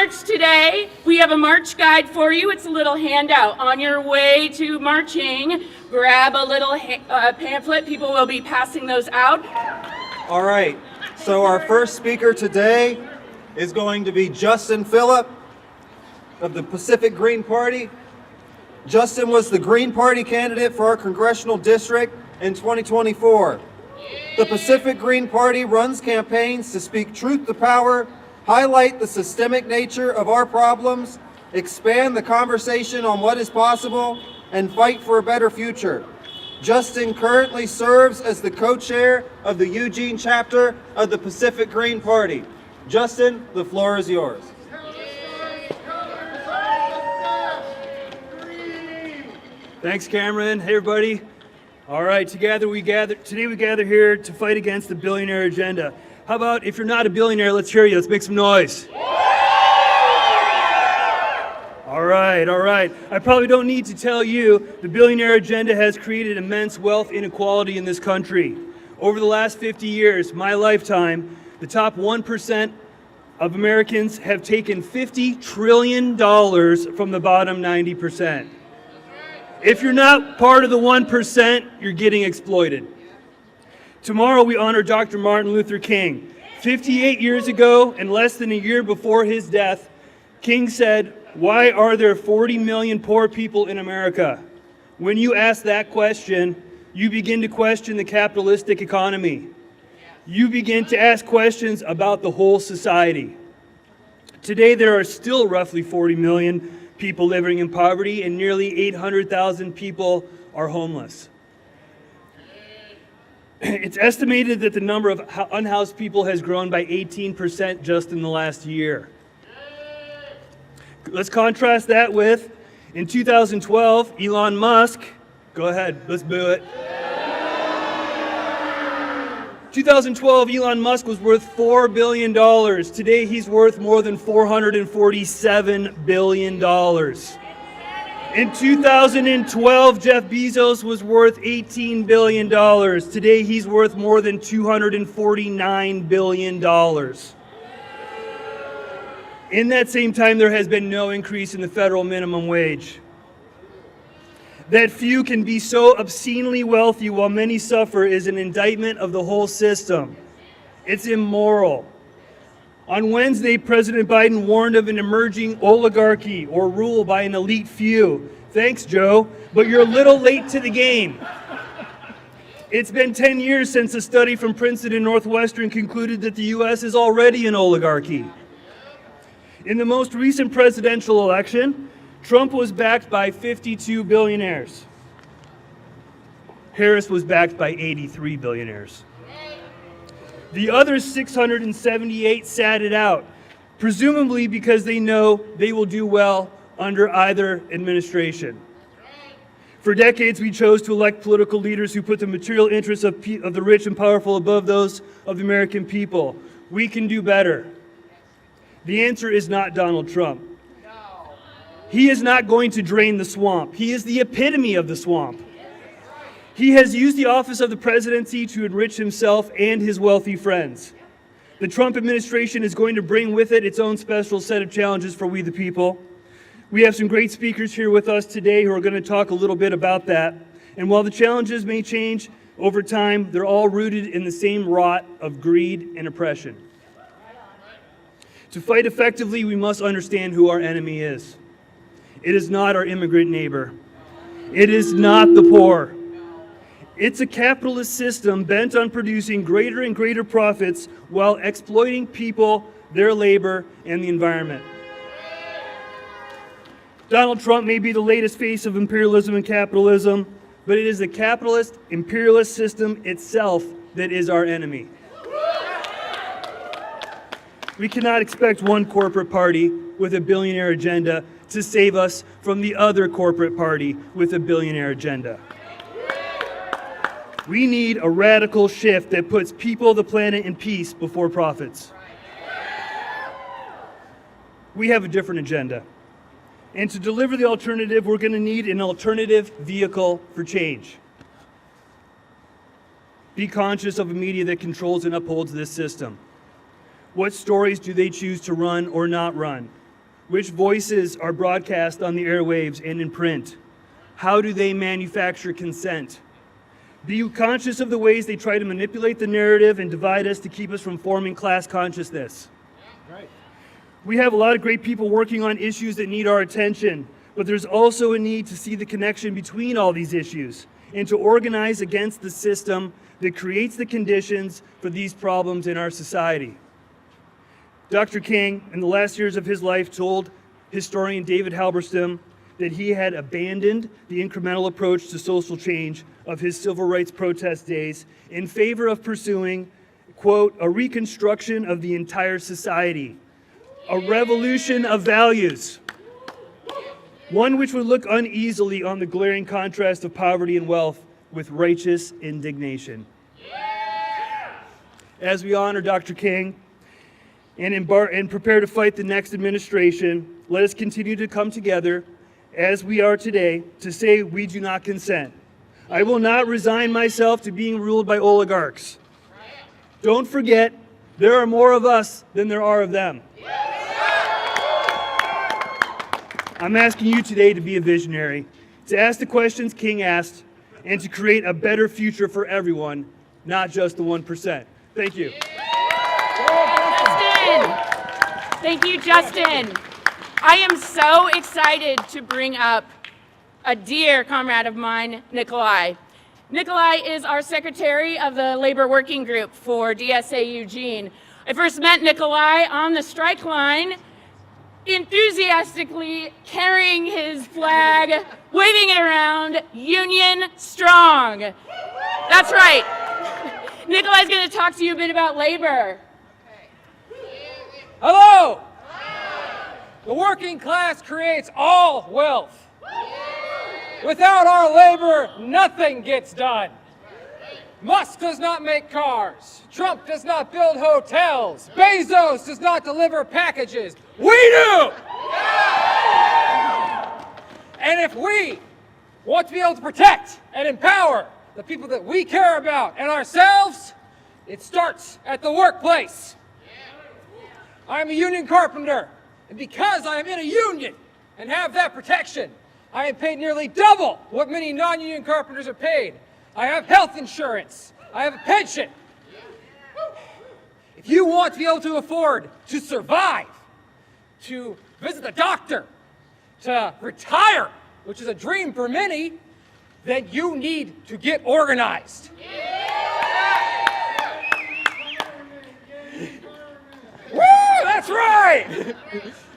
march today. We have a march guide for you. It's a little handout. On your way to marching, grab a little pamphlet. People will be passing those out. All right, so our first speaker today is going to be Justin Filip of the Pacific Green Party. Justin was the Green Party candidate for our congressional district in 2024. The Pacific Green Party runs campaigns to speak truth to power, highlight the systemic nature of our problems, expand the conversation on what is possible, and fight for a better future. Justin currently serves as the co-chair of the Eugene Chapter of the Pacific Green Party. Justin, the floor is yours. Thanks, Kamryn. Hey, everybody. All right, today we gather here to fight against the billionaire agenda. How about if you're not a billionaire, let's hear you. Let's make some noise. All right. I probably don't need to tell you the billionaire agenda has created immense wealth inequality in this country. Over the last 50 years, my lifetime, the top 1% of Americans have taken $50 trillion from the bottom 90%. If you're not part of the 1%, you're getting exploited. Tomorrow we honor Dr. Martin Luther King. 58 years ago, and less than a year before his death, King said, "Why are there 40 million poor people in America?" When you ask that question, you begin to question the capitalistic economy. You begin to ask questions about the whole society. Today there are still roughly 40 million people living in poverty, and nearly 800,000 people are homeless. It's estimated that the number of unhoused people has grown by 18% just in the last year. Let's contrast that with, in 2012, Elon Musk, go ahead, let's boo it. 2012, Elon Musk was worth $4 billion. Today, he's worth more than $447 billion. In 2012, Jeff Bezos was worth $18 billion. Today, he's worth more than $249 billion. In that same time, there has been no increase in the federal minimum wage. That few can be so obscenely wealthy while many suffer is an indictment of the whole system. It's immoral. On Wednesday, President Biden warned of an emerging oligarchy or rule by an elite few. Thanks, Joe, but you're a little late to the game. It's been 10 years since a study from Princeton and Northwestern concluded that the U.S. is already an oligarchy. In the most recent presidential election, Trump was backed by 52 billionaires. Harris was backed by 83 billionaires. The other 678 sat it out, presumably because they know they will do well under either administration. For decades, we chose to elect political leaders who put the material interests of the rich and powerful above those of the American people. We can do better. The answer is not Donald Trump. He is not going to drain the swamp. He is the epitome of the swamp. He has used the office of the presidency to enrich himself and his wealthy friends. The Trump administration is going to bring with it its own special set of challenges for we the people. We have some great speakers here with us today who are going to talk a little bit about that. And while the challenges may change over time, they're all rooted in the same rot of greed and oppression. To fight effectively, we must understand who our enemy is. It is not our immigrant neighbor. It is not the poor. It's a capitalist system bent on producing greater and greater profits while exploiting people, their labor, and the environment. Donald Trump may be the latest face of imperialism and capitalism, but it is the capitalist, imperialist system itself that is our enemy. We cannot expect one corporate party with a billionaire agenda to save us from the other corporate party with a billionaire agenda. We need a radical shift that puts people, the planet, and peace before profits. We have a different agenda. And to deliver the alternative, we're going to need an alternative vehicle for change. Be conscious of a media that controls and upholds this system. What stories do they choose to run or not run? Which voices are broadcast on the airwaves and in print? How do they manufacture consent? Be conscious of the ways they try to manipulate the narrative and divide us to keep us from forming class consciousness. Right. We have a lot of great people working on issues that need our attention, but there's also a need to see the connection between all these issues and to organize against the system that creates the conditions for these problems in our society. Dr. King, in the last years of his life, told historian David Halberstam that he had abandoned the incremental approach to social change of his civil rights protest days in favor of pursuing, quote, a reconstruction of the entire society, a revolution of values, one which would look uneasily on the glaring contrast of poverty and wealth with righteous indignation. As we honor Dr. King and prepare to fight the next administration, let us continue to come together as we are today to say we do not consent. I will not resign myself to being ruled by oligarchs. Don't forget, there are more of us than there are of them. I'm asking you today to be a visionary, to ask the questions King asked, and to create a better future for everyone, not just the 1%. Thank you. Justin! Thank you, Justin. I am so excited to bring up a dear comrade of mine, Nikolai. Nikolai is our secretary of the labor working group for DSA Eugene. I first met Nikolai on the strike line, enthusiastically carrying his flag, waving it around, Union Strong. That's right. Nikolai's going to talk to you a bit about labor. Hello! The working class creates all wealth. Without our labor, nothing gets done. Musk does not make cars. Trump does not build hotels. Bezos does not deliver packages. We do! And if we want to be able to protect and empower the people that we care about and ourselves, it starts at the workplace. I'm a union carpenter, and because I am in a union and have that protection, I am paid nearly double what many non-union carpenters are paid. I have health insurance. I have a pension. If you want to be able to afford to survive, to visit the doctor, to retire, which is a dream for many, then you need to get organized. Woo, that's right!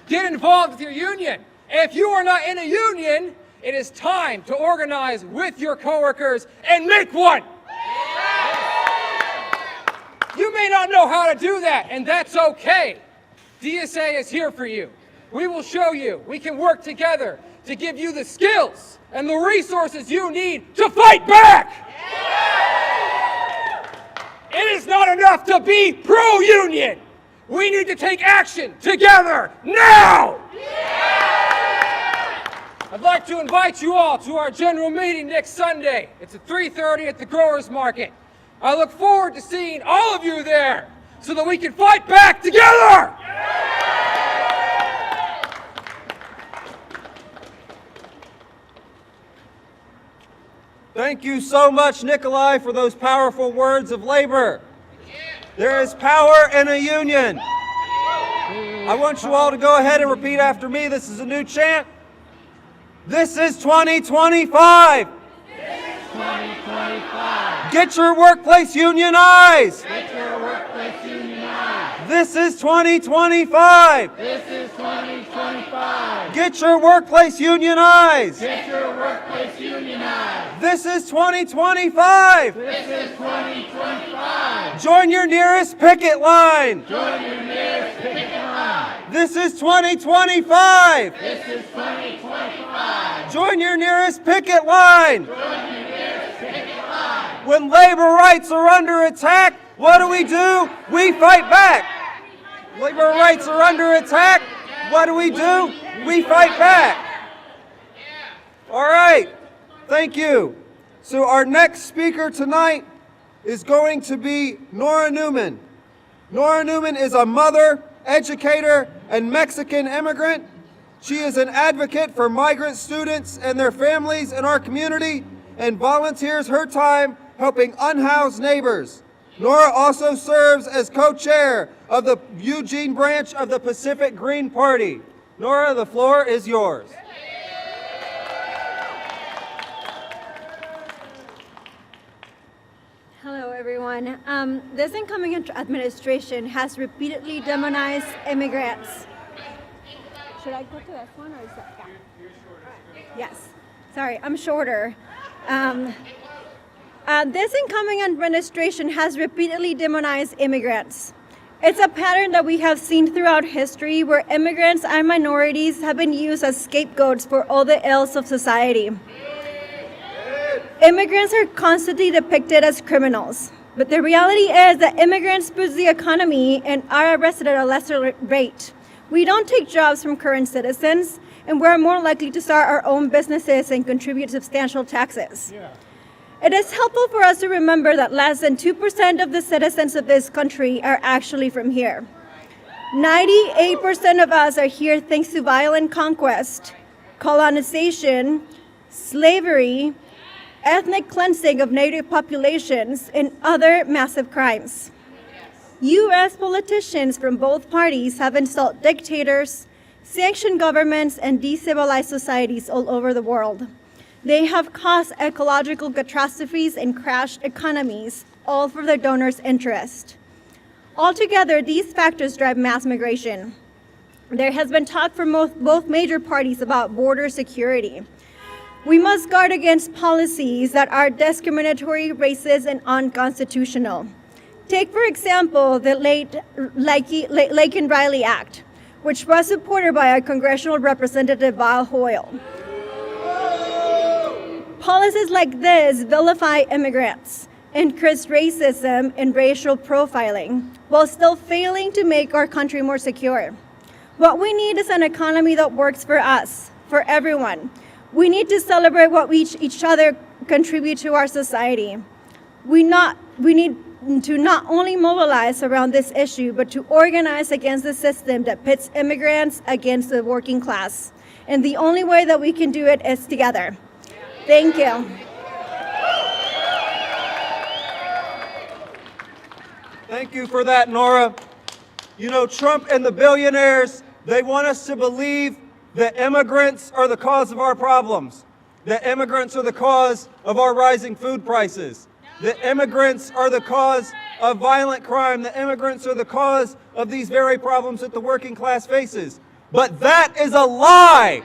Get involved with your union. If you are not in a union, it is time to organize with your coworkers and make one. You may not know how to do that, and that's okay. DSA is here for you. We will show you. We can work together to give you the skills and the resources you need to fight back. It is not enough to be pro-union. We need to take action together now. I'd like to invite you all to our general meeting next Sunday. It's at 3:30 at the Growers Market. I look forward to seeing all of you there so that we can fight back together. Thank you so much, Nikolai, for those powerful words of labor. There is power in a union. I want you all to go ahead and repeat after me. This is a new chant. This is 2025. This is 2025. Get your workplace unionized. Get your workplace unionized. This is 2025. This is 2025. Get your workplace unionized. Get your workplace unionized. This is 2025. This is 2025. Join your nearest picket line. Join your nearest picket line. This is 2025. This is 2025. Join your nearest picket line. Join your nearest picket line. When labor rights are under attack, what do? We fight back. Labor rights are under attack. What do? We fight back. All right. Thank you. So our next speaker tonight is going to be Nora Newman. Nora Newman is a mother, educator, and Mexican immigrant. She is an advocate for migrant students and their families in our community and volunteers her time helping unhoused neighbors. Nora also serves as co-chair of the Eugene branch of the Pacific Green Party. Nora, the floor is yours. Hello, everyone. This incoming administration has repeatedly demonized immigrants. Should I go to this one or is that? Yeah. Yes. Sorry, I'm shorter. This incoming administration has repeatedly demonized immigrants. It's a pattern that we have seen throughout history where immigrants and minorities have been used as scapegoats for all the ills of society. Immigrants are constantly depicted as criminals, but the reality is that immigrants boost the economy and are arrested at a lesser rate. We don't take jobs from current citizens, and we're more likely to start our own businesses and contribute substantial taxes. It is helpful for us to remember that less than 2% of the citizens of this country are actually from here. 98% of us are here thanks to violent conquest, colonization, slavery, ethnic cleansing of native populations, and other massive crimes. U.S. politicians from both parties have installed dictators, sanctioned governments, and destabilized societies all over the world. They have caused ecological catastrophes and crashed economies, all for their donors' interest. Altogether, these factors drive mass migration. There has been talk from both major parties about border security. We must guard against policies that are discriminatory, racist, and unconstitutional. Take, for example, the late Laken-Riley Act, which was supported by our congressional representative Val Hoyle. Policies like this vilify immigrants, increase racism and racial profiling, while still failing to make our country more secure. What we need is an economy that works for us, for everyone. We need to celebrate what each other contribute to our society. We need to not only mobilize around this issue, but to organize against the system that pits immigrants against the working class. And the only way that we can do it is together. Thank you. Thank you for that, Nora. You know, Trump and the billionaires, they want us to believe that immigrants are the cause of our problems, that immigrants are the cause of our rising food prices, that immigrants are the cause of violent crime, that immigrants are the cause of these very problems that the working class faces. But that is a lie.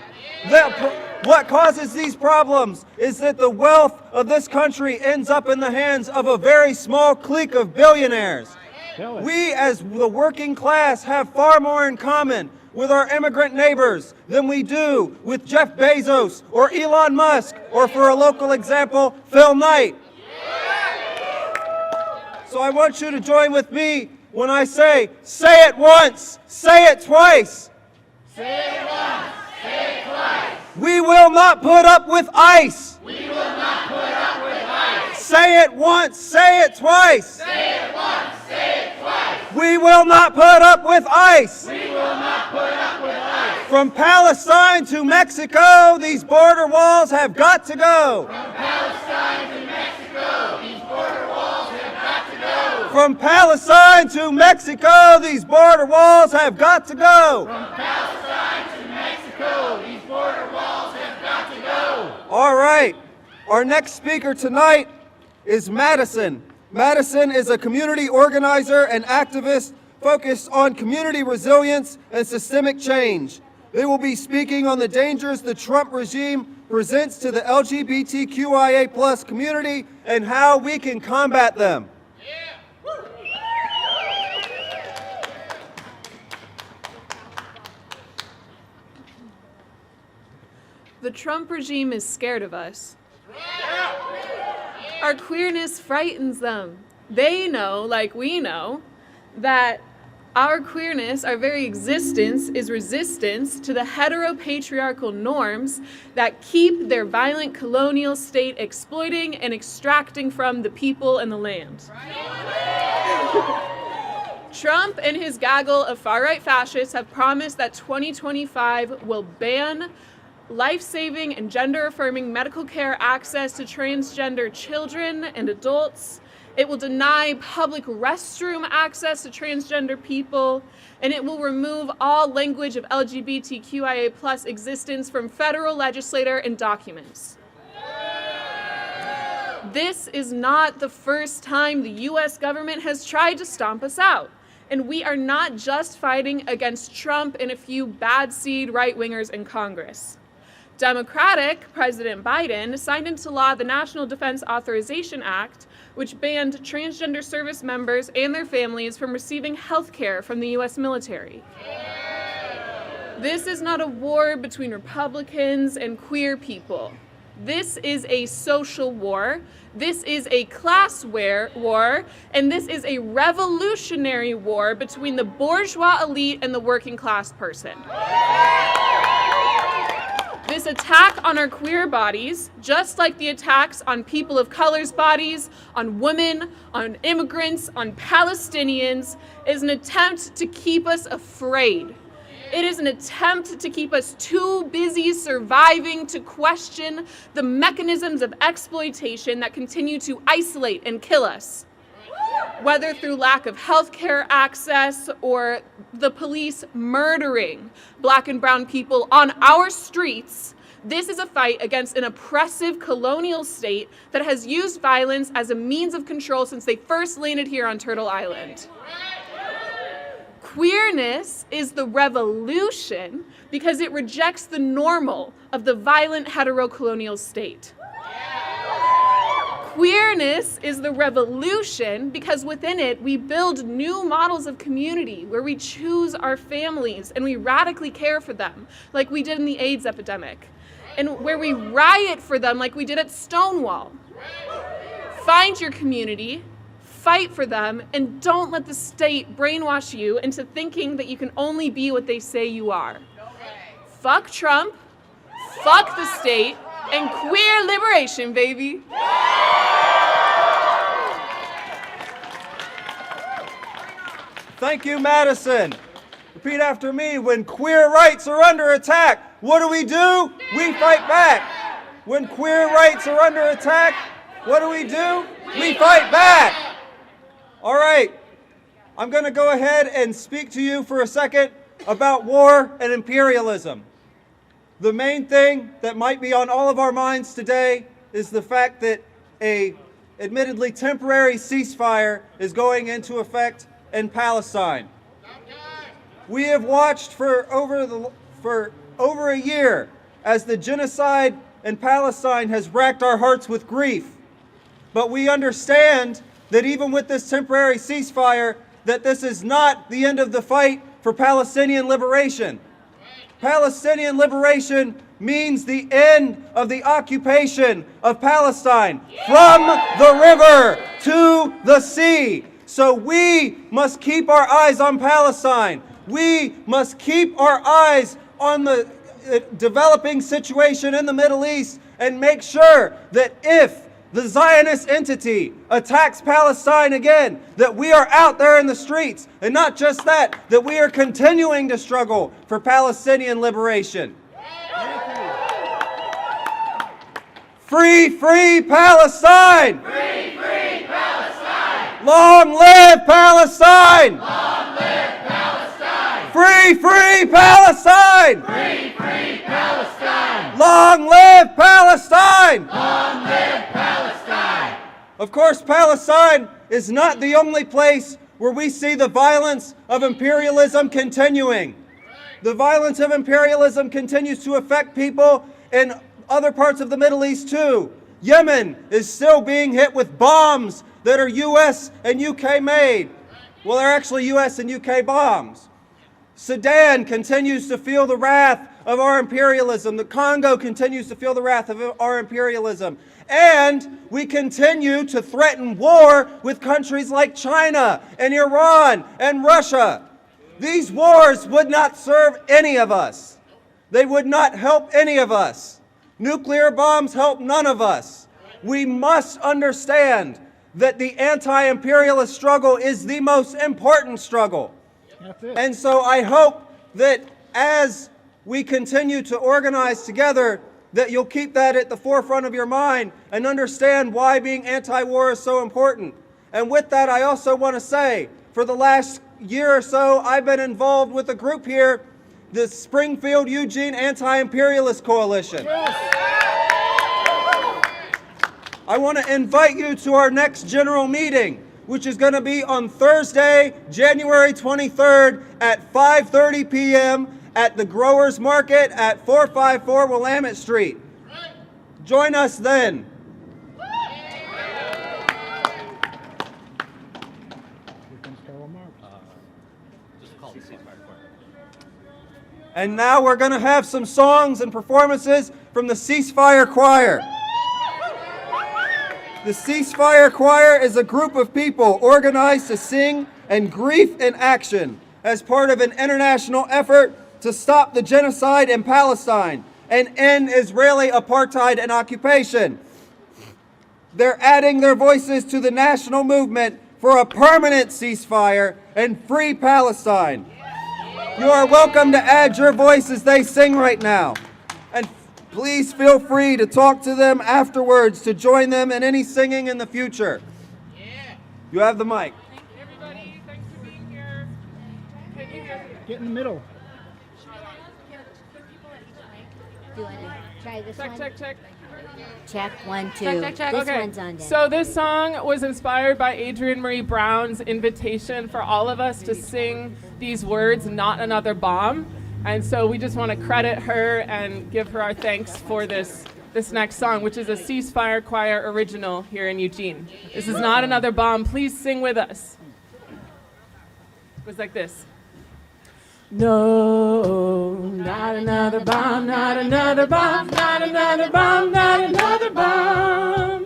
What causes these problems is that the wealth of this country ends up in the hands of a very small clique of billionaires. We as the working class have far more in common with our immigrant neighbors than we do with Jeff Bezos or Elon Musk or, for a local example, Phil Knight. So I want you to join with me when I say it once, say it twice. Say it once, say it twice. We will not put up with ICE. We will not put up with ICE. Say it once, say it twice. Say it once, say it twice. We will not put up with ICE. We will not put up with ICE. From Palestine to Mexico, these border walls have got to go. From Palestine to Mexico, these border walls have got to go. From Palestine to Mexico, these border walls have got to go. From Palestine to Mexico, these border walls have got to go. All right. Our next speaker tonight is Madison. Madison is a community organizer and activist focused on community resilience and systemic change. They will be speaking on the dangers the Trump regime presents to the LGBTQIA+ community and how we can combat them. The Trump regime is scared of us. Our queerness frightens them. They know, like we know, that our queerness, our very existence, is resistance to the heteropatriarchal norms that keep their violent colonial state exploiting and extracting from the people and the land. Trump and his gaggle of far-right fascists have promised that 2025 will ban life-saving and gender-affirming medical care access to transgender children and adults. It will deny public restroom access to transgender people, and it will remove all language of LGBTQIA+ existence from federal legislature and documents. This is not the first time the US government has tried to stomp us out. And we are not just fighting against Trump and a few bad seed right-wingers in Congress. Democratic President Biden signed into law the National Defense Authorization Act, which banned transgender service members and their families from receiving health care from the US military. This is not a war between Republicans and queer people. This is a social war, this is a class war, and this is a revolutionary war between the bourgeois elite and the working class person. This attack on our queer bodies, just like the attacks on people of color's bodies, on women, on immigrants, on Palestinians, is an attempt to keep us afraid. It is an attempt to keep us too busy surviving to question the mechanisms of exploitation that continue to isolate and kill us. Whether through lack of healthcare access or the police murdering Black and brown people on our streets, this is a fight against an oppressive colonial state that has used violence as a means of control since they first landed here on Turtle Island. Queerness is the revolution because it rejects the normal of the violent heterocolonial state. Queerness is the revolution because within it we build new models of community where we choose our families and we radically care for them, like we did in the AIDS epidemic, and where we riot for them like we did at Stonewall. Find your community, fight for them, and don't let the state brainwash you into thinking that you can only be what they say you are. Fuck Trump, fuck the state, and queer liberation, baby. Thank you, Madison. Repeat after me. When queer rights are under attack, what do? We fight back. When queer rights are under attack, what do? We fight back. All right. I'm going to go ahead and speak to you for a second about war and imperialism. The main thing that might be on all of our minds today is the fact that a admittedly temporary ceasefire is going into effect in Palestine. We have watched for over a year as the genocide in Palestine has racked our hearts with grief. But we understand that even with this temporary ceasefire, that this is not the end of the fight for Palestinian liberation. Palestinian liberation means the end of the occupation of Palestine from the river to the sea. So we must keep our eyes on Palestine. We must keep our eyes on the developing situation in the Middle East and make sure that if the Zionist entity attacks Palestine again, that we are out there in the streets, and not just that, that we are continuing to struggle for Palestinian liberation. Free, free Palestine! Free, free Palestine! Long live Palestine! Long live Palestine! Free, free Palestine! Free, free Palestine! Long live Palestine! Long live Palestine! Of course, Palestine is not the only place where we see the violence of imperialism continuing. The violence of imperialism continues to affect people in other parts of the Middle East too. Yemen is still being hit with bombs that are US and UK made. Well, they're actually US and UK bombs. Sudan continues to feel the wrath of our imperialism. The Congo continues to feel the wrath of our imperialism. And we continue to threaten war with countries like China and Iran and Russia. These wars would not serve any of us. They would not help any of us. Nuclear bombs help none of us. We must understand that the anti-imperialist struggle is the most important struggle. And so I hope that as we continue to organize together, that you'll keep that at the forefront of your mind and understand why being anti-war is so important. And with that, I also want to say, for the last year or so, I've been involved with a group here, the Springfield Eugene Anti-Imperialist Coalition. I want to invite you to our next general meeting, which is going to be on Thursday, January 23rd at 5:30 p.m. at the Growers Market at 454 Willamette Street. Join us then. And now we're going to have some songs and performances from the Ceasefire Choir. The Ceasefire Choir is a group of people organized to sing and grief in action as part of an international effort to stop the genocide in Palestine and end Israeli apartheid and occupation. They're adding their voices to the national movement for a permanent ceasefire and free Palestine. You are welcome to add your voice as they sing right now. And please feel free to talk to them afterwards to join them in any singing in the future. You have the mic. Thank you, everybody. Thanks for being here. Can you hear me? Get in the middle. Do you want to try this one? Check. Check, 1, 2. Check. This Okay. one's on deck. So this song was inspired by Adrienne Marie Brown's invitation for all of us to sing these words, "Not Another Bomb." And so we just want to credit her and give her our thanks for this next song, which is a Ceasefire Choir original here in Eugene. This is Not Another Bomb. Please sing with us. It goes like this. No, not another bomb, not another bomb, not another bomb, not another bomb.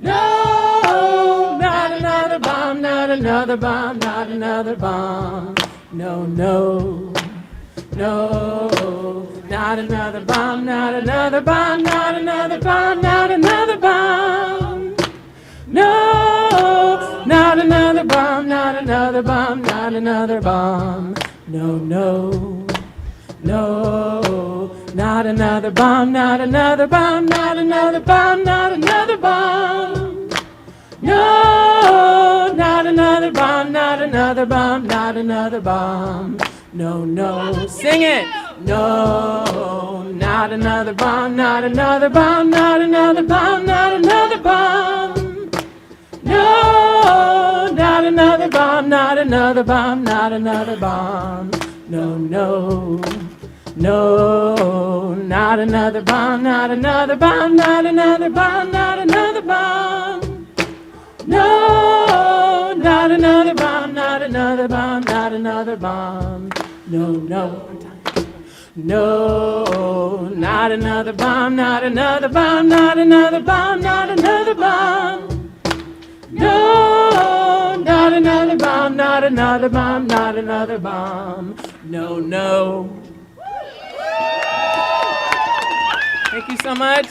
No, not another bomb, not another bomb, not another bomb. No, no, no, not another bomb, not another bomb, not another bomb, not another bomb. No, not another bomb, not another bomb, not another bomb. No, no, no, not another bomb, not another bomb, not another bomb, not another bomb. No, not another bomb, not another bomb, not another bomb. No, no, sing it. No, not another bomb, not another bomb, not another bomb, not another bomb. No, not another bomb, not another bomb, not another bomb. No, no, no, not another bomb, not another bomb, not another bomb, not another bomb. No, not another bomb, not another bomb, not another bomb. No, no. No, not another bomb, not another bomb, not another bomb, not another bomb. No, not another bomb, not another bomb, not another bomb. No, no. Thank you so much.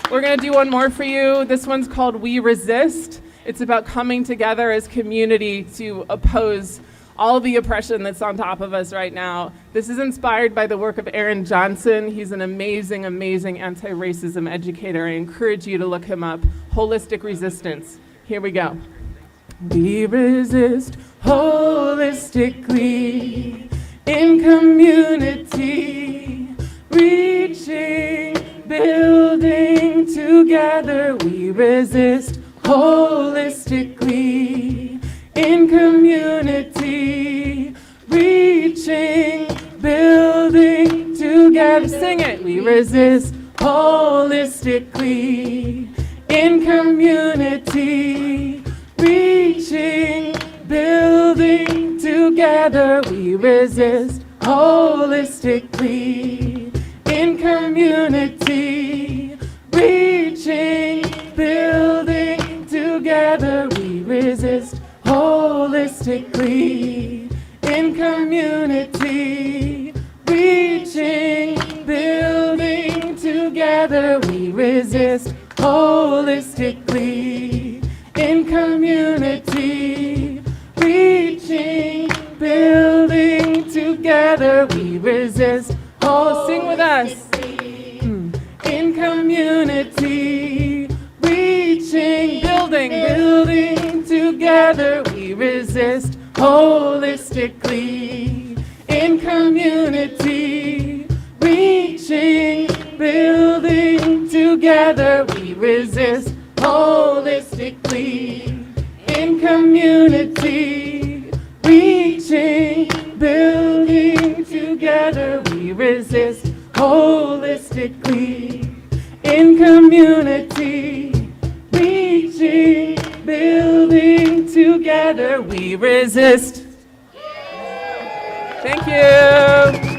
We're going to do one more for you. This one's called We Resist. It's about coming together as community to oppose all the oppression that's on top of us right now. This is inspired by the work of Aaron Johnson. He's an amazing, amazing anti-racism educator. I encourage you to look him up. Holistic Resistance. Here we go. We resist holistically in community, reaching, building together. We resist holistically in community, reaching, building together. Sing it. We resist holistically in community, reaching, building together. We resist holistically in community, reaching, building together. We resist holistically in community, reaching, building together. We resist holistically in in community, reaching, building together, we resist. Oh, sing with us. In community, reaching, building together, we resist holistically. In community, reaching, building together, we resist holistically. In community, reaching, building together, we resist holistically. In community, reaching, building together, we resist. Thank you.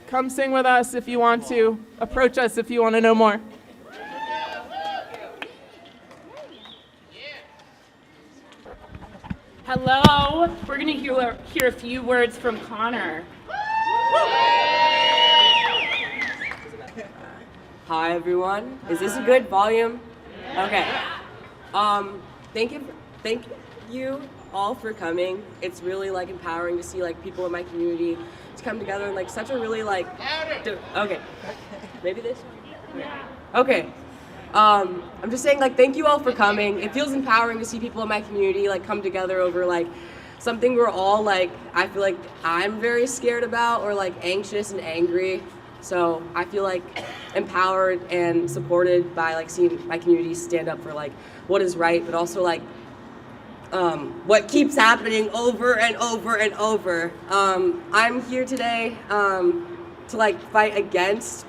Come sing with us if you want to. Approach us if you want to know more. Hello. We're going to hear a few words from Connor. Hi everyone. Is this a good volume? Okay. Thank you all for coming. It's really like empowering to see like people in my community to come together and like such a really like. Okay. Maybe this. Okay. I'm just saying like thank you all for coming. It feels empowering to see people in my community like come together over like something we're all like, I feel like I'm very scared about or like anxious and angry. So I feel like empowered and supported by like seeing my community stand up for like what is right, but also like what keeps happening over and over and over. I'm here today to like fight against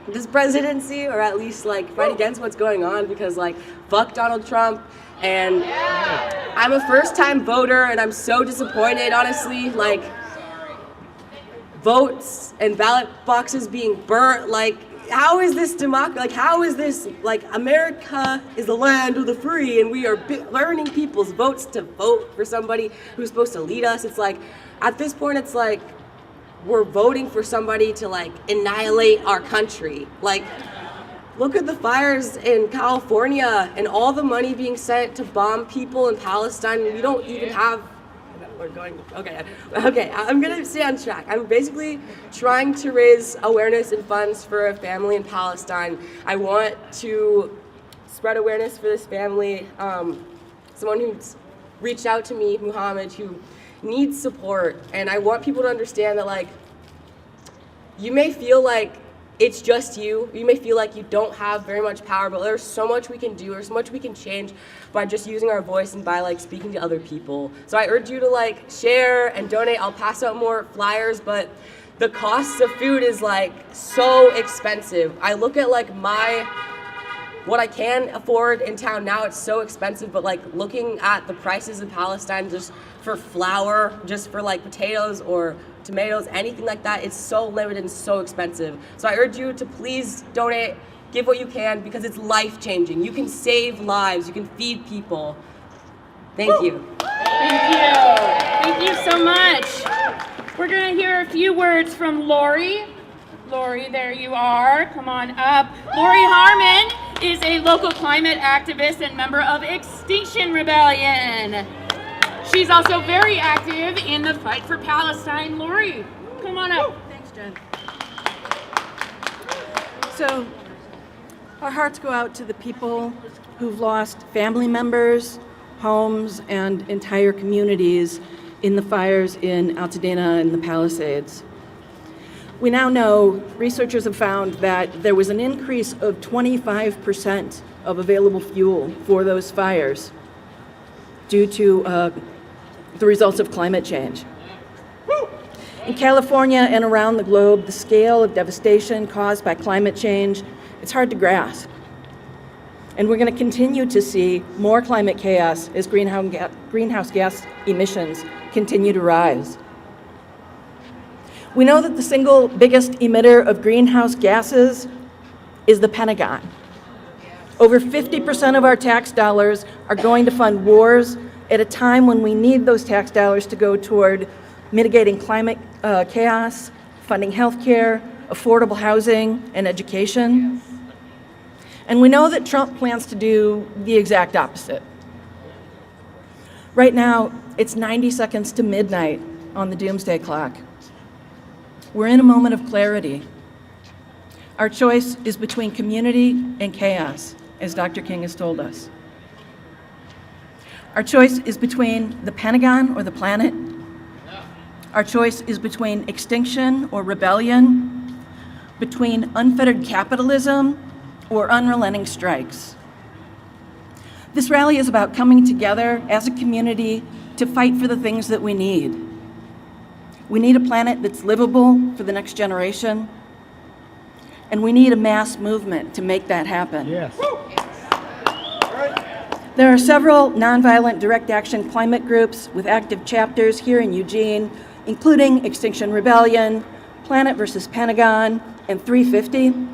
this presidency, or at least like fight against what's going on, because like fuck Donald Trump. And I'm a first-time voter, and I'm so disappointed, honestly. Like, votes and ballot boxes being burnt. Like, how is this democracy? Like, how is this, like, America is the land of the free, and we are learning people's votes to vote for somebody who's supposed to lead us? It's like, at this point, it's like, we're voting for somebody to, like, annihilate our country. Like, look at the fires in California and all the money being sent to bomb people in Palestine. We don't even have, okay, I'm gonna stay on track. I'm basically trying to raise awareness and funds for a family in Palestine. I want to spread awareness for this family. Someone who's reached out to me, Muhammad, who needs support. And I want people to understand that, like, you may feel like it's just you. You may feel like you don't have very much power, but there's so much we can do, there's so much we can change by just using our voice and by like speaking to other people. So I urge you to like share and donate. I'll pass out more flyers, but the cost of food is like so expensive. I look at like what I can afford in town now, it's so expensive, but like looking at the prices in Palestine just for flour, just for like potatoes or tomatoes, anything like that, it's so limited and so expensive. So I urge you to please donate, give what you can, because it's life-changing. You can save lives, you can feed people. Thank you. Thank you. Thank you so much. We're gonna hear a few words from Lori. Lori, there you are, come on up. Lori Harmon is a local climate activist and member of Extinction Rebellion. She's also very active in the fight for Palestine. Lori, come on up. Thanks, Jen. So, our hearts go out to the people who've lost family members, homes, and entire communities in the fires in Altadena and the Palisades. We now know, researchers have found that there was an increase of 25% of available fuel for those fires due to the results of climate change. In California and around the globe, the scale of devastation caused by climate change, it's hard to grasp. And we're going to continue to see more climate chaos as greenhouse gas emissions continue to rise. We know that the single biggest emitter of greenhouse gases is the Pentagon. Over 50% of our tax dollars are going to fund wars at a time when we need those tax dollars to go toward mitigating climate chaos, funding healthcare, affordable housing, and education. And we know that Trump plans to do the exact opposite. Right now, it's 90 seconds to midnight on the doomsday clock. We're in a moment of clarity. Our choice is between community and chaos, as Dr. King has told us. Our choice is between the Pentagon or the planet. Our choice is between extinction or rebellion, between unfettered capitalism or unrelenting strikes. This rally is about coming together as a community to fight for the things that we need. We need a planet that's livable for the next generation, and we need a mass movement to make that happen. Yes. There are several nonviolent direct action climate groups with active chapters here in Eugene, including Extinction Rebellion, Planet vs. Pentagon, and 350.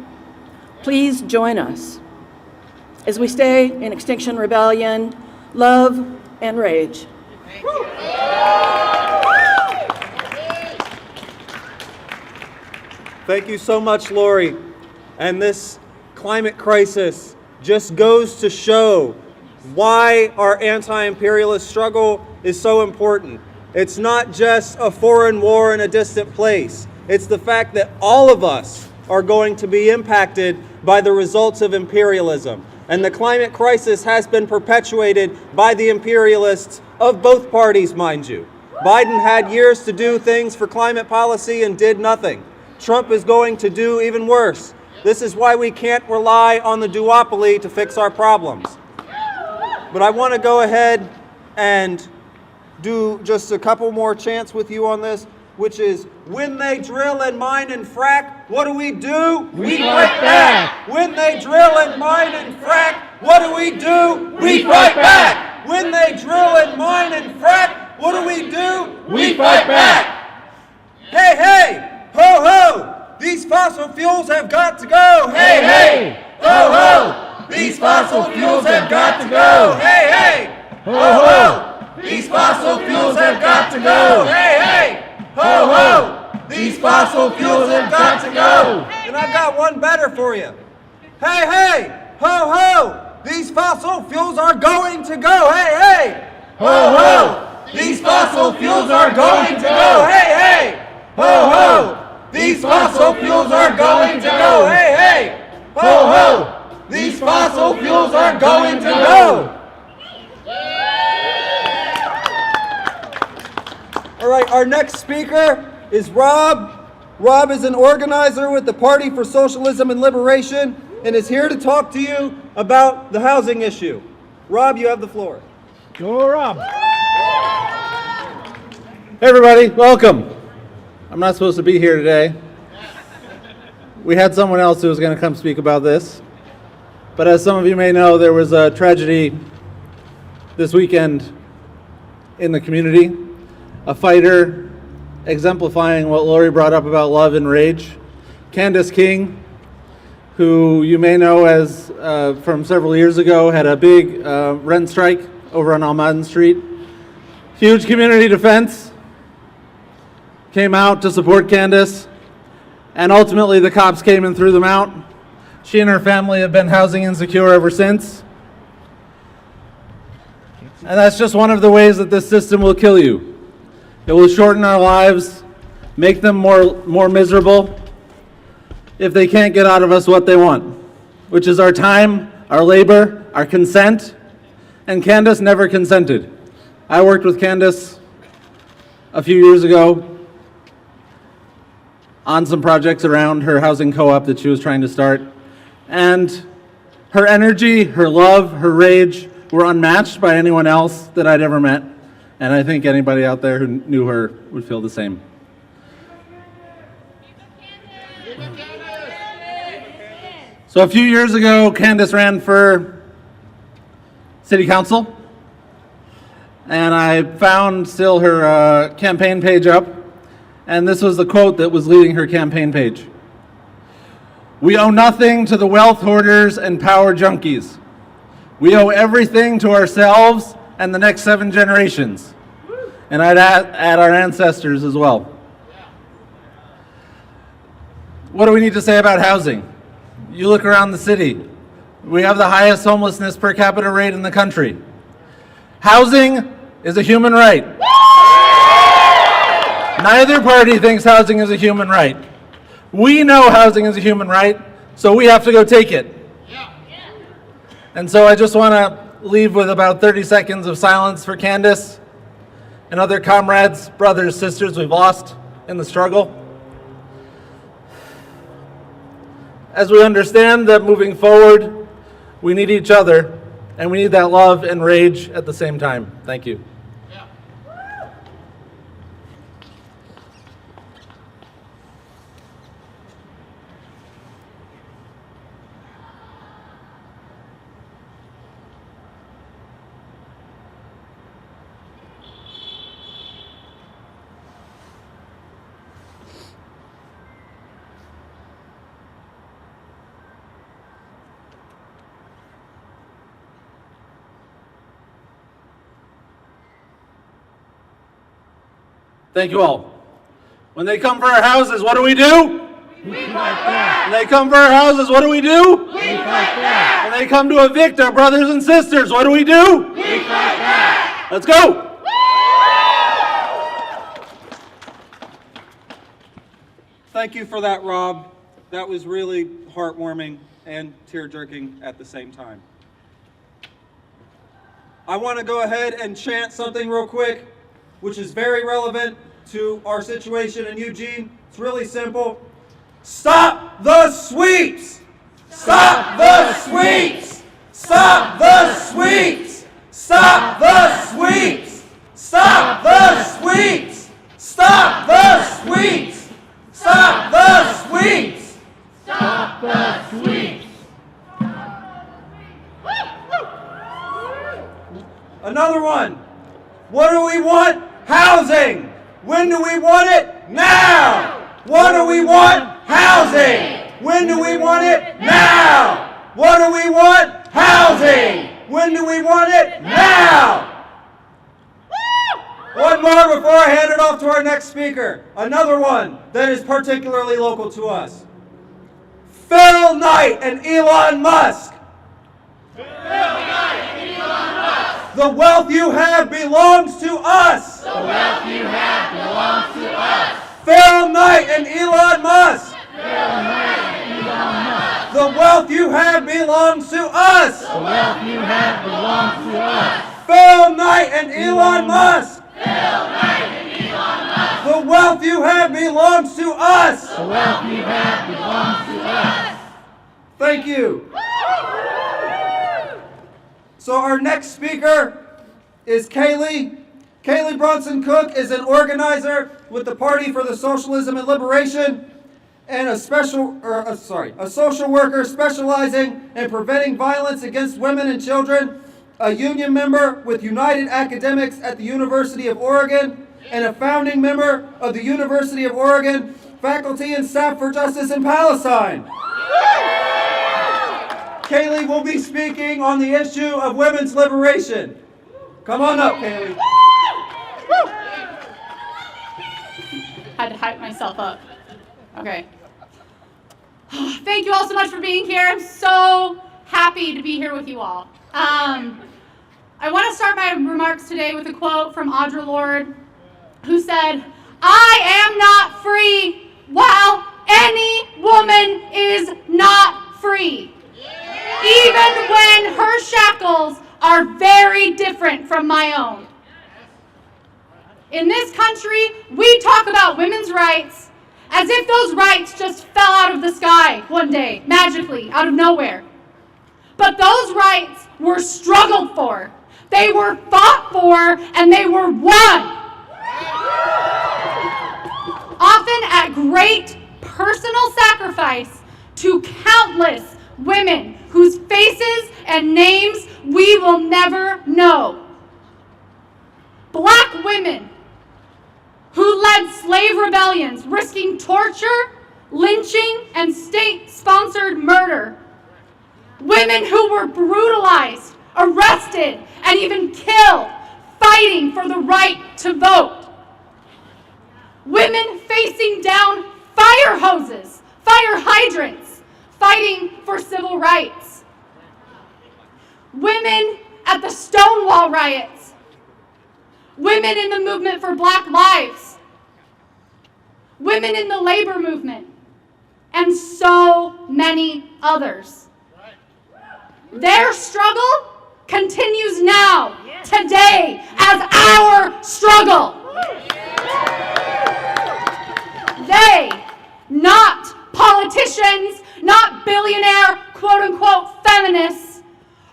Please join us as we stay in Extinction Rebellion, love, and rage. Thank you so much, Lori. And this climate crisis just goes to show why our anti-imperialist struggle is so important. It's not just a foreign war in a distant place. It's the fact that all of us are going to be impacted by the results of imperialism. And the climate crisis has been perpetuated by the imperialists of both parties, mind you. Biden had years to do things for climate policy and did nothing. Trump is going to do even worse. This is why we can't rely on the duopoly to fix our problems. But I want to go ahead and do just a couple more chants with you on this, which is, when they drill and mine and frack, what do? We fight back! When they drill and mine and frack, what do? We fight back! When they drill and mine and frack, what do? We fight back! Hey, hey! Ho, ho! These fossil fuels have got to go! Hey, hey! Ho, ho! These fossil fuels have got to go! Hey, hey! Ho, ho! These fossil fuels have got to go! Hey, hey! Ho, ho! These fossil fuels have got to go! And I've got one better for you. Hey, hey! Ho, ho! These fossil fuels are going to go! Hey, hey! Ho, ho! These fossil fuels are going to go! Hey, hey! Ho, ho! These fossil fuels are going to go! Hey, hey! Ho, ho! These fossil fuels are going to go! All right, our next speaker is Rob. Rob is an organizer with the Party for Socialism and Liberation and is here to talk to you about the housing issue. Rob, you have the floor. Go, Rob. Hey everybody, welcome. I'm not supposed to be here today. We had someone else who was going to come speak about this. But as some of you may know, there was a tragedy this weekend in the community. A fighter exemplifying what Lori brought up about love and rage. Candace King, who you may know as from several years ago, had a big rent strike over on Madison Street. Huge community defense. Came out to support Candace. And ultimately the cops came and threw them out. She and her family have been housing insecure ever since. And that's just one of the ways that this system will kill you. It will shorten our lives, make them more miserable if they can't get out of us what they want, which is our time, our labor, our consent, and Candace never consented. I worked with Candace a few years ago on some projects around her housing co-op that she was trying to start. And her energy, her love, her rage were unmatched by anyone else that I'd ever met. And I think anybody out there who knew her would feel the same. So a few years ago, Candace ran for city council. And I found still her campaign page up. And this was the quote that was leading her campaign page. "We owe nothing to the wealth hoarders and power junkies. We owe everything to ourselves and the next 7 generations." And I'd add our ancestors as well. What do we need to say about housing? You look around the city. We have the highest homelessness per capita rate in the country. Housing is a human right. Neither party thinks housing is a human right. We know housing is a human right, so we have to go take it. And so I just want to leave with about 30 seconds of silence for Candace and other comrades, brothers, sisters we've lost in the struggle. As we understand that moving forward, we need each other, and we need that love and rage at the same time. Thank you. Thank you all. When they come for our houses, what do? We fight back. When they come for our houses, what do? We fight back. When they come to evict our brothers and sisters, what do? We fight back. Let's go. Thank you for that, Rob. That was really heartwarming and tear-jerking at the same time. I want to go ahead and chant something real quick, which is very relevant to our situation in Eugene. It's really simple. Stop the sweeps! Stop the sweeps! Stop the sweeps! Stop the sweeps! Stop the sweeps! Stop the sweeps! Stop the sweeps! Stop the sweeps! Another one. What do we want? Housing. When do we want it? Now. What do we want? Housing. When do we want it? Now. What do we want? Housing. When do we want it? Now. One more before I hand it off to our next speaker. Another one that is particularly local to us. Phil Knight and Elon Musk. Phil Knight and Elon Musk. The wealth you have belongs to us. The wealth you have belongs to us. Phil Knight and Elon Musk. Phil Knight and Elon Musk. The wealth you have belongs to us. The wealth you have belongs to us. Phil Knight and Elon Musk. Phil Knight and Elon Musk. The wealth you have belongs to us. The wealth you have belongs to us. Thank you. So our next speaker is Kaleigh. Kaleigh Bronson-Cook is an organizer with the Party for the Socialism and Liberation and a social worker specializing in preventing violence against women and children, a union member with United Academics at the University of Oregon, and a founding member of the University of Oregon Faculty and Staff for Justice in Palestine. Kaleigh will be speaking on the issue of women's liberation. Come on up, Kaleigh. Had to hype myself up. Okay. Thank you all so much for being here. I'm so happy to be here with you all. I want to start my remarks today with a quote from Audre Lorde, who said, "I am not free while any woman is not free, even when her shackles are very different from my own." In this country, we talk about women's rights as if those rights just fell out of the sky one day, magically, out of nowhere. But those rights were struggled for, they were fought for, and they were won. Often at great personal sacrifice to countless women whose faces and names we will never know. Black women who led slave rebellions, risking torture, lynching, and state-sponsored murder. Women who were brutalized, arrested, and even killed, fighting for the right to vote. Women facing down fire hoses, fire hydrants, fighting for civil rights. women at the Stonewall riots, women in the movement for Black lives, women in the labor movement, and so many others. Their struggle continues now, today, as our struggle. They, not politicians, not billionaire, quote-unquote, feminists,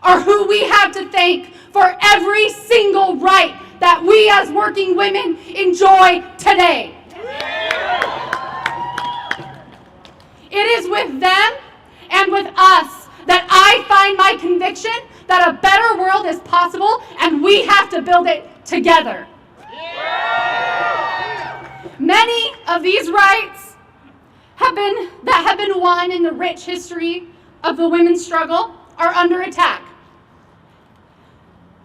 are who we have to thank for every single right that we as working women enjoy today. It is with them and with us that I find my conviction that a better world is possible, and we have to build it together. Many of these rights have been won in the rich history of the women's struggle are under attack.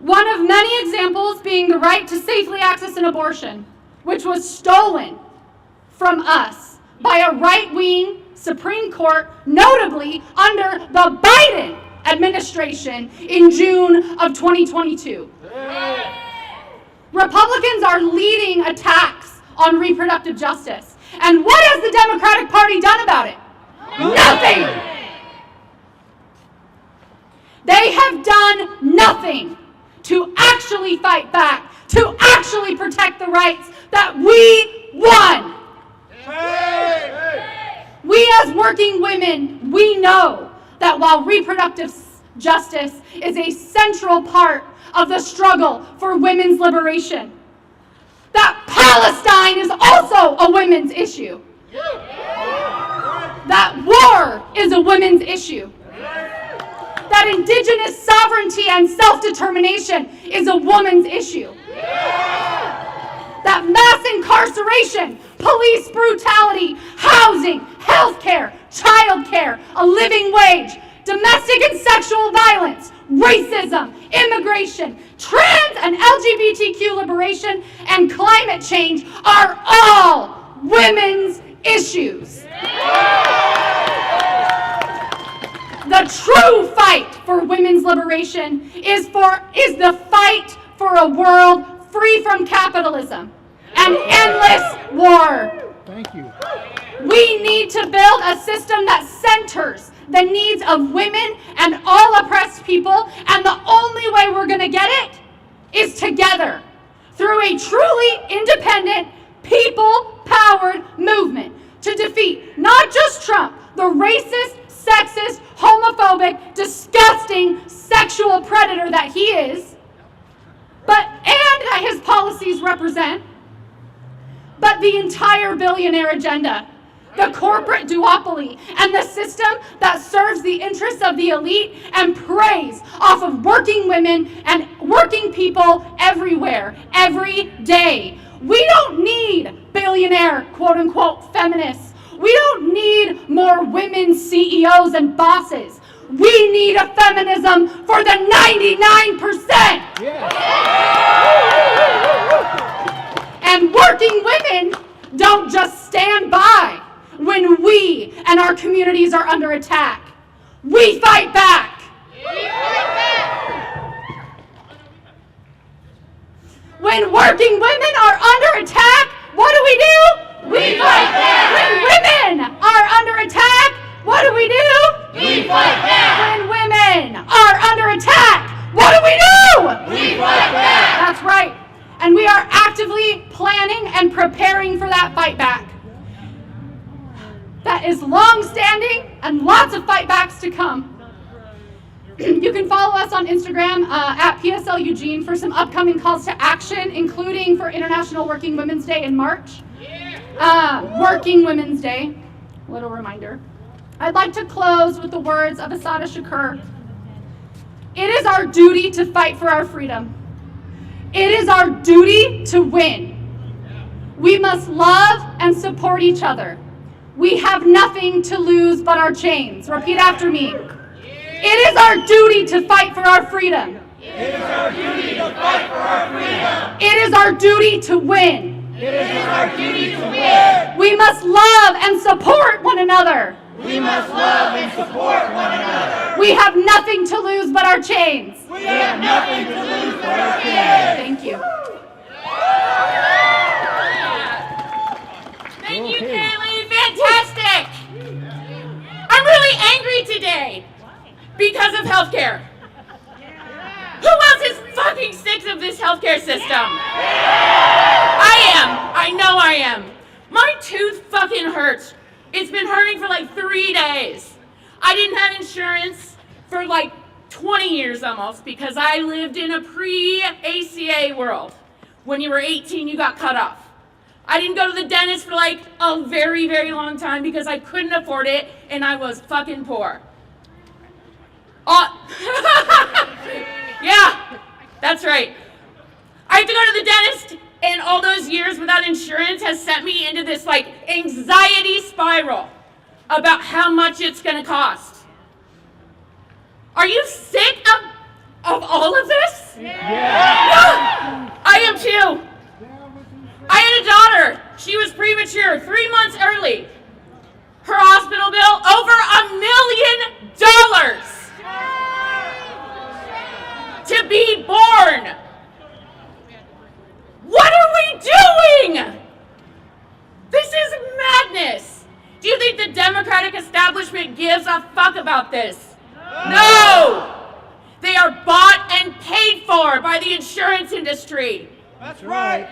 One of many examples being the right to safely access an abortion, which was stolen from us by a right-wing Supreme Court, notably under the Biden administration in June of 2022. Republicans are leading attacks on reproductive justice. And what has the Democratic Party done about it? Nothing! They have done nothing to actually fight back, to actually protect the rights that we won. We as working women, we know that while reproductive justice is a central part of the struggle for women's liberation, that Palestine is also a women's issue. That war is a women's issue. That indigenous sovereignty and self-determination is a woman's issue. That mass incarceration, police brutality, housing, healthcare, childcare, a living wage, domestic and sexual violence, racism, immigration, trans and LGBTQ liberation, and climate change are all women's issues. The true fight for women's liberation is the fight for a world free from capitalism and endless war. Thank you. We need to build a system that centers the needs of women and all oppressed people, and the only way we're going to get it is together through a truly independent, people-powered movement to defeat not just Trump, the racist, sexist, homophobic, disgusting sexual predator that he is, and that his policies represent, but the entire billionaire agenda, the corporate duopoly, and the system that serves the interests of the elite and preys off of working women and working people everywhere, every day. We don't need billionaire, quote-unquote, feminists. We don't need more women CEOs and bosses. We need a feminism for the 99%. And working women don't just stand by when we and our communities are under attack. We fight back. When working women are under attack, what do? We fight back. When women are under attack, what do? We fight back. When women are under attack, what do? We fight back. That's right. And we are actively planning and preparing for that fight back. That is long-standing and lots of fight backs to come. You can follow us on Instagram at PSL Eugene for some upcoming calls to action, including for International Working Women's Day in March. Working Women's Day, little reminder. I'd like to close with the words of Assata Shakur. It is our duty to fight for our freedom. It is our duty to win. We must love and support each other. We have nothing to lose but our chains. Repeat after me. It is our duty to fight for our freedom. It is our duty to fight for our freedom. It is our duty to win. It is our duty to win. We must love and support one another. We must love and support one another. We have nothing to lose but our chains. We have nothing to lose but our kids. Thank you. Thank you, Kaleigh. Fantastic. I'm really angry today because of healthcare. Who else is fucking sick of this healthcare system? I am. I know I am. My tooth fucking hurts. It's been hurting for like 3 days. I didn't have insurance for like 20 years almost because I lived in a pre-ACA world. When you were 18, you got cut off. I didn't go to the dentist for like a very, very long time because I couldn't afford it and I was fucking poor. Yeah, that's right. I have to go to the dentist, and all those years without insurance has sent me into this like anxiety spiral about how much it's gonna cost. Are you sick of all of this? Yeah. I am too. I had a daughter. She was premature, 3 months early. Her hospital bill, over $1 million to be born. What are we doing? This is madness. Do you think the Democratic establishment gives a fuck about this? No! They are bought and paid for by the insurance industry. That's right.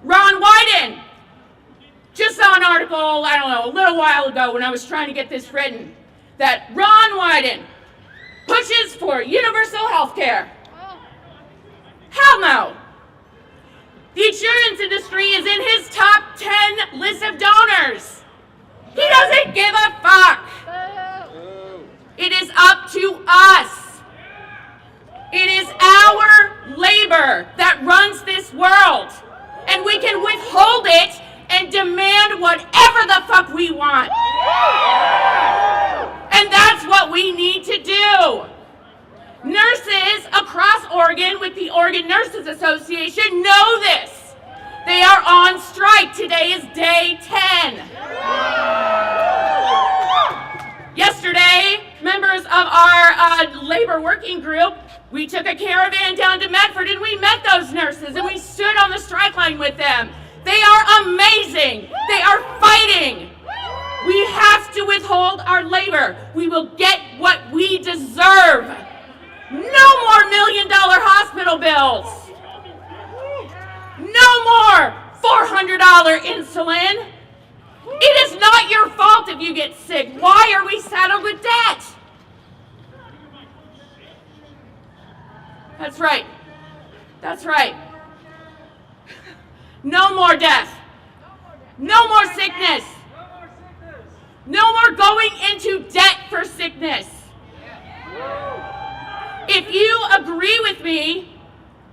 Ron Wyden just saw an article, I don't know, a little while ago when I was trying to get this written, that Ron Wyden pushes for universal health care. Hell no. The insurance industry is in his top 10 list of donors. He doesn't give a fuck. It is up to us. It is our labor that runs this world. And we can withhold it and demand whatever the fuck we want. And that's what we need to do. Nurses across Oregon with the Oregon Nurses Association know this. They are on strike. Today is day 10. Yesterday, members of our labor working group, we took a caravan down to Medford and we met those nurses and we stood on the strike line with them. They are amazing. They are fighting. We have to withhold our labor. We will get what we deserve. No more $1 million hospital bills. No more $400 insulin. It is not your fault if you get sick. Why are we saddled with debt? That's right. That's right. No more death. No more sickness. No more going into debt for sickness. If you agree with me,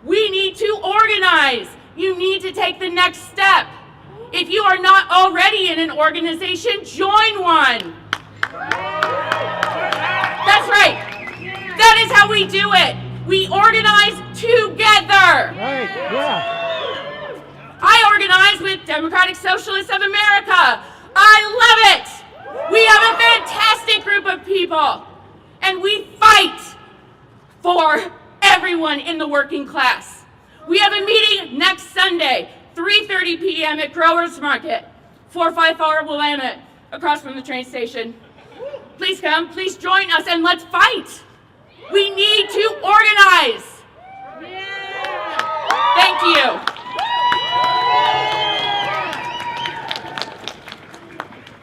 we need to organize. You need to take the next step. If you are not already in an organization, join one. That's right. That is how we do it. We organize together. Right, yeah. I organize with Democratic Socialists of America. I love it. We have a fantastic group of people. And we fight for everyone in the working class. We have a meeting next Sunday, 3:30 p.m. at Growers Market, 454 Willamette, across from the train station. Please come, please join us, and let's fight. We need to organize. Thank you.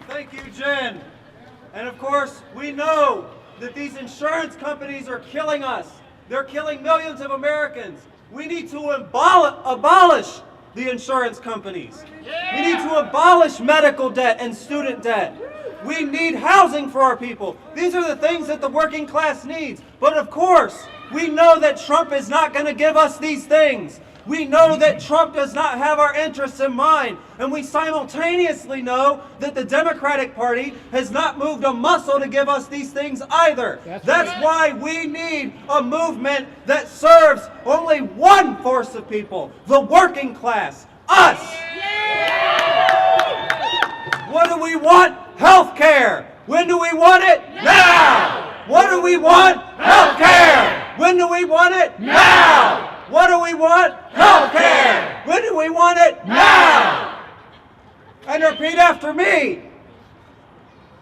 Thank you, Jen. And of course, we know that these insurance companies are killing us. They're killing millions of Americans. We need to abolish the insurance companies. We need to abolish medical debt and student debt. We need housing for our people. These are the things that the working class needs. But of course, we know that Trump is not going to give us these things. We know that Trump does not have our interests in mind. And we simultaneously know that the Democratic Party has not moved a muscle to give us these things either. That's why we need a movement that serves only one force of people, the working class, us. What do we want? Health care. When do we want it? Now. What do we want? Health care. When do we want it? Now! What do we want? Healthcare! When do we want it? Now! And repeat after me.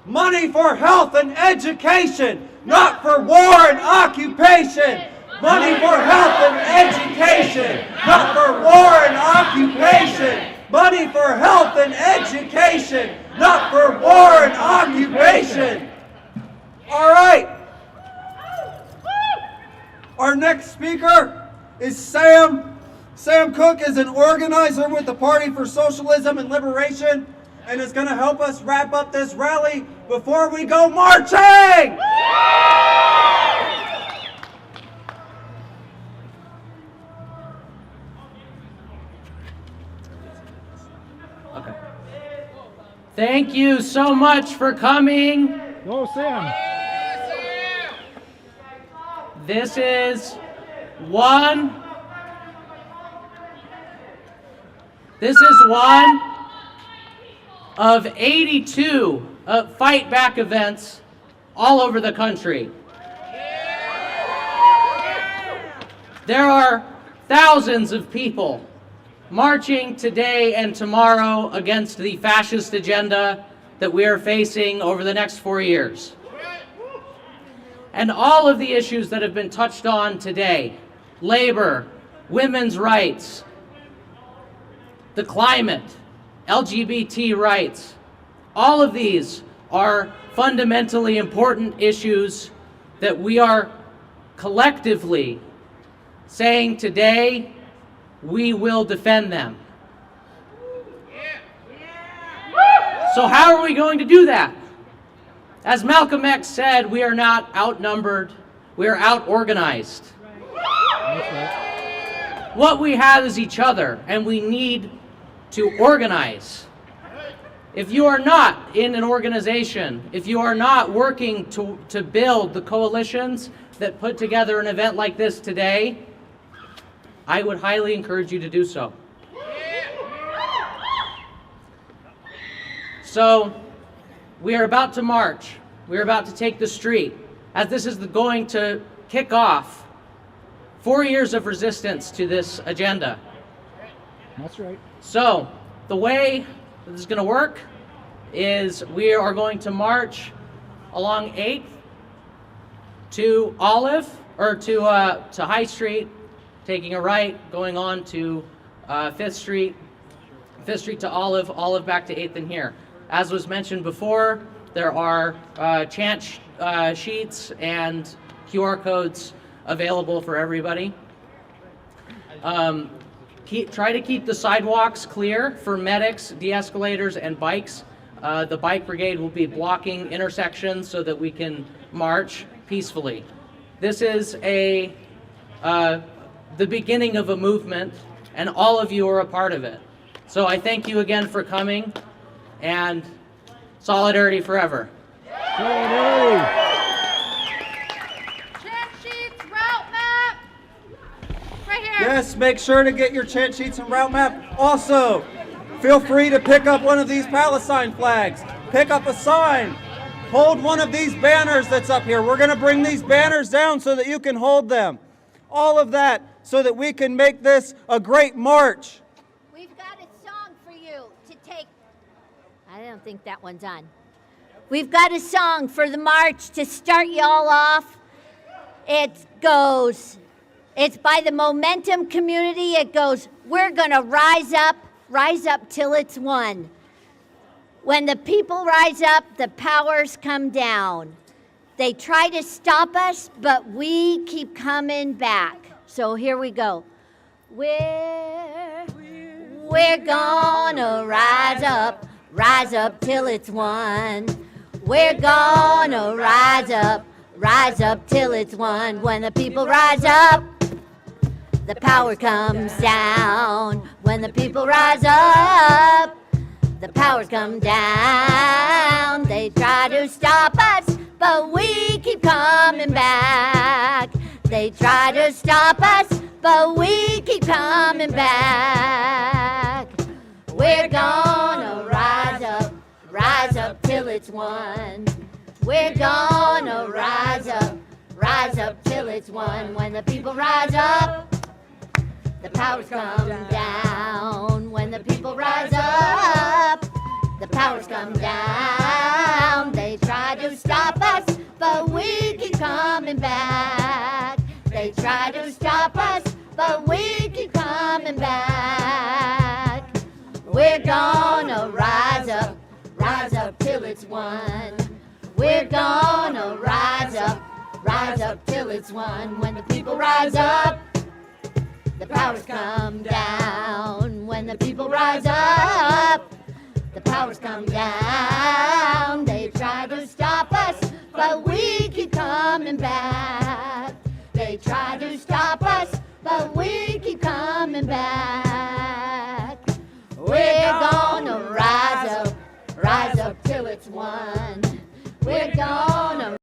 Money for health and education, not for war and occupation. Money for health and education, not for war and occupation. Money for health and education, not for war and occupation. All right. Our next speaker is Sam. Sam Cook is an organizer with the Party for Socialism and Liberation and is going to help us wrap up this rally before we go marching. Okay. Thank you so much for coming. Go, Sam. This is one of 82 fight back events all over the country. There are thousands of people marching today and tomorrow against the fascist agenda that we are facing over the next 4 years. And all of the issues that have been touched on today, labor, women's rights, the climate, LGBT rights, all of these are fundamentally important issues that we are collectively saying today we will defend them. So how are we going to do that? As Malcolm X said, we are not outnumbered, we are out-organized. What we have is each other, and we need to organize. If you are not in an organization, if you are not working to build the coalitions that put together an event like this today, I would highly encourage you to do so. So, we are about to march. We are about to take the street, as this is going to kick off 4 years of resistance to this agenda. That's right. So, the way this is going to work is we are going to march along 8th to Olive, or to High Street, taking a right, going on to 5th Street to Olive, Olive back to 8th and here. As was mentioned before, there are chant sheets and QR codes available for everybody. Try to keep the sidewalks clear for medics, de-escalators, and bikes. The bike brigade will be blocking intersections so that we can march peacefully. This is the beginning of a movement, and all of you are a part of it. So I thank you again for coming, and solidarity forever. Solidarity. Chant sheets, route map. Right here. Yes, make sure to get your chant sheets and route map. Also, feel free to pick up one of these Palestine flags. Pick up a sign. Hold one of these banners that's up here. We're going to bring these banners down so that you can hold them. All of that so that we can make this a great march. We've got a song for you to take. I don't think that one's on. We've got a song for the march to start y'all off. It goes, it's by the Momentum community. It goes, we're gonna rise up till it's won. When the people rise up, the powers come down. They try to stop us, but we keep coming back. So here we go. We're gonna rise up till it's won. We're gonna rise up till it's won. When the people rise up, the power comes down. When the people rise up, the powers come down. They try to stop us, but we keep coming back. They try to stop us, but we keep coming back. We're gonna rise up till it's won. We're gonna rise rise up till it's won. When the people rise up, the powers come down. When the people rise up, the powers come down. They try to stop us, but we keep coming back. They try to stop us, but we keep coming back. We're gonna rise up till it's won. We're gonna rise up till it's won. When the people rise up, the powers come down. When the people rise up, the powers come down. They try to stop us, but we keep coming back. They try